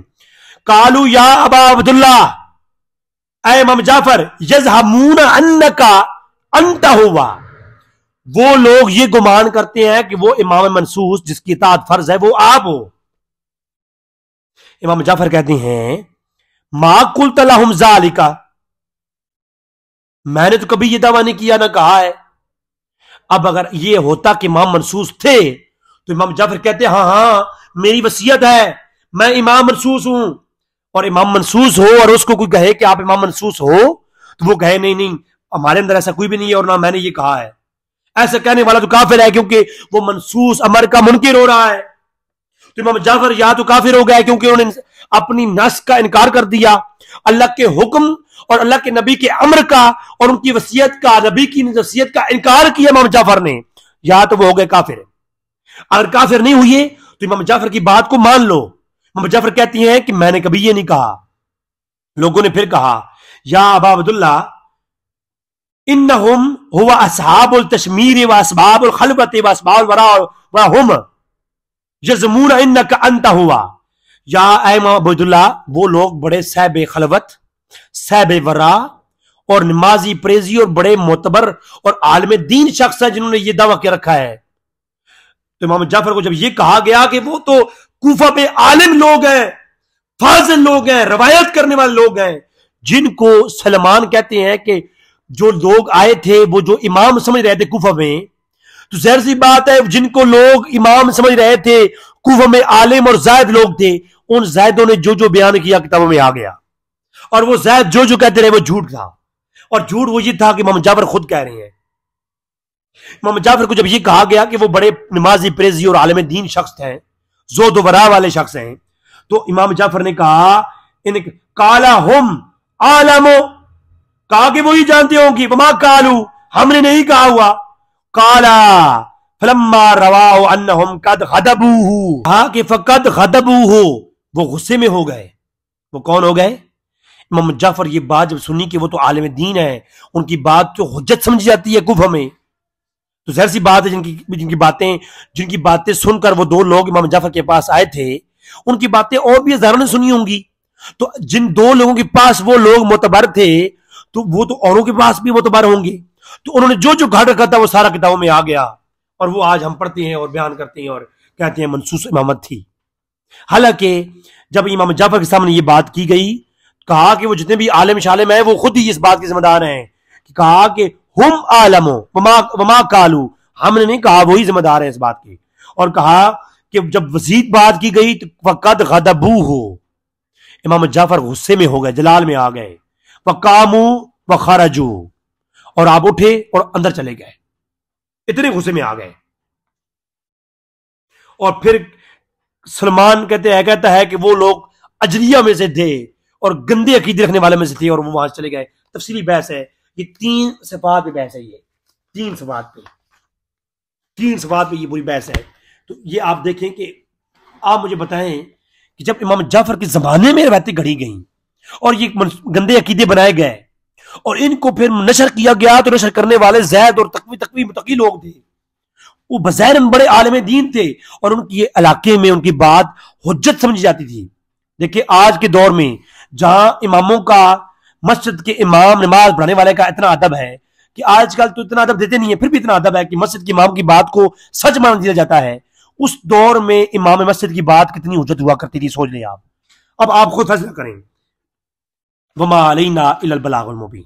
قالوا یا ابا عبداللہ، اے امام جعفر، یزہمون انکا انت ہوا، وہ لوگ یہ گمان کرتے ہیں کہ وہ امام منصوص جس کی اطاعت فرض ہے وہ آپ ہو. امام جعفر کہتے ہیں ما قلت لهم ذالک، میں نے تو کبھی یہ دعویٰ نہیں کیا نہ کہا ہے. اب اگر یہ ہوتا کہ امام منصوص تھے تو امام جعفر کہتے ہاں ہاں میری وصیت ہے، میں امام منصوص ہوں. اور امام منصوص ہو اور اس کو کوئی کہے کہ آپ امام منصوص ہو تو وہ کہے نہیں نہیں ہمارے اندر ایسا کوئی بھی نہیں ہے اور نہ میں نے یہ کہا ہے. ایسا کہنے والا تو کافر ہے کیونکہ وہ منصوص امر کا منکر ہو رہا ہے. تو امام جعفر یا تو کافر ہو گئے کیونکہ انہوں نے اپنی نص کا انکار کر دیا، اللہ کے حکم اور اللہ کے نبی کے امر کا اور ان کی وصیت کا، نبی کی وصیت کا انکار کیا امام جعفر نے، یا تو وہ ہو گئے کافر. اگر کافر نہیں ہوئے تو امام جعفر کی بات کو مان لو. امام جعفر کہتی ہیں کہ میں نے کبھی یہ نہیں کہا. لوگوں نے پھر کہا یا ابا عبداللہ انہم ہوا اصحاب التشمیر و اسباب الخلوت و اسباب الورا وہم یزمون انک انت ہوا. یا اے امام عبداللہ، وہ لوگ بڑے صاحب خلوت، صاحب ورا اور نمازی پریزی اور بڑے معتبر اور عالم دین شخص ہیں جنہوں نے یہ دعویٰ کیا رکھا ہے. تو امام جعفر کو جب یہ کہا گیا کہ وہ تو کوفہ پہ عالم لوگ ہیں، فاضل لوگ ہیں، روایت کرنے والے لوگ ہیں، جن کو سلمان کہتے ہیں کہ جو لوگ آئے تھے وہ جو امام سمجھ رہے تھے کوفہ میں، تو ظاہر سی بات ہے جن کو لوگ امام سمجھ رہے تھے کوفہ میں عالم اور زاہد لوگ تھے، ان زاہدوں نے جو جو بیان کیا کتابوں میں آ گیا. اور وہ زاہد جو جو کہتے رہے وہ جھوٹ تھا، اور جھوٹ وہ یہ تھا کہ امام جعفر خود کہہ رہے ہیں. امام جعفر کو جب یہ کہا گیا کہ وہ بڑے نمازی پریزی اور عالم دین شخص ہیں، زہد و ورا والے شخص ہیں، تو امام جعفر نے کہا کالا ہم عالمو، کہا کہ وہی جانتے ہوں گی، وما کالو، ہم نے نہیں کہا ہوا. کالا فلما رواؤ انہم قد غضبوہ، کہا کہ فقد غضبوہ، وہ غصے میں ہو گئے. وہ کون ہو گئے؟ امام جعفر یہ بات جب سنی کہ وہ تو عالم دین ہے، ان کی بات تو حجت سمجھی جاتی ہے کوفہ میں، تو ظاہر سی بات ہے جن کی باتیں سن کر وہ دو لوگ امام جعفر کے پاس آئے تھے، ان کی باتیں اور بھی ہزاروں نے سنی ہوں گی. تو جن دو لوگوں کے پاس وہ لوگ معتبر تھے تو وہ تو اوروں کے پاس بھی معتبر ہوں گے. تو انہوں نے جو جو گھڑ رکھا تھا وہ سارا کتابوں میں آ گیا، اور وہ آج ہم پڑھتے ہیں اور بیان کرتے ہیں اور کہتے ہیں منصوص امامت تھی. حالانکہ جب امام جعفر کے سامنے یہ بات کی گئی، کہا کہ وہ جتنے بھی عالم شالم ہیں وہ خود ہی اس بات کے ذمہ دار ہیں، کہا کہ ہم عالمو وما کالو، ہم نے نہیں کہا، وہی ذمہ دار ہیں اس بات کی. اور کہا کہ جب مزید بات کی گئی تو فقد غضبوہ، امام جعفر غصے میں ہو گئے، جلال میں آ گئے. وقاموا وخرجوا، اور آپ اٹھے اور اندر چلے گئے، اتنے غصے میں آ گئے. اور پھر سلمان کہتا ہے کہ وہ لوگ اجریہ میں سے تھے اور گندے عقیدے رکھنے والے میں سے تھے اور وہ وہاں سے چلے گئے. تفصیلی بحث ہے یہ، 3 صفات پہ بحث ہے، یہ 3 صفات پہ یہ پوری بحث ہے. تو یہ آپ دیکھیں کہ آپ مجھے بتائیں کہ جب امام جعفر کے زمانے میں روایتیں گھڑی گئیں اور یہ گندے عقیدے بنائے گئے اور ان کو پھر نشر کیا گیا، تو نشر کرنے والے زید اور تقوی متقی لوگ تھے. وہ بظاہر بڑے عالم دین تھے اور ان کی علاقے میں ان کی بات حجت سمجھی جاتی تھی. دیکھیں آج کے دور میں جہاں اماموں کا، مسجد کے امام نماز پڑھانے والے کا اتنا ادب ہے کہ آج کل تو اتنا ادب دیتے نہیں ہے، پھر بھی اتنا ادب ہے کہ مسجد کے امام کی بات کو سچ مان دیا جاتا ہے. اس دور میں امام مسجد کی بات کتنی حجت ہوا کرتی تھی، سوچ لیں آپ. اب آپ خود فیصلہ کریں. وما علینا الا البلاغ المبین.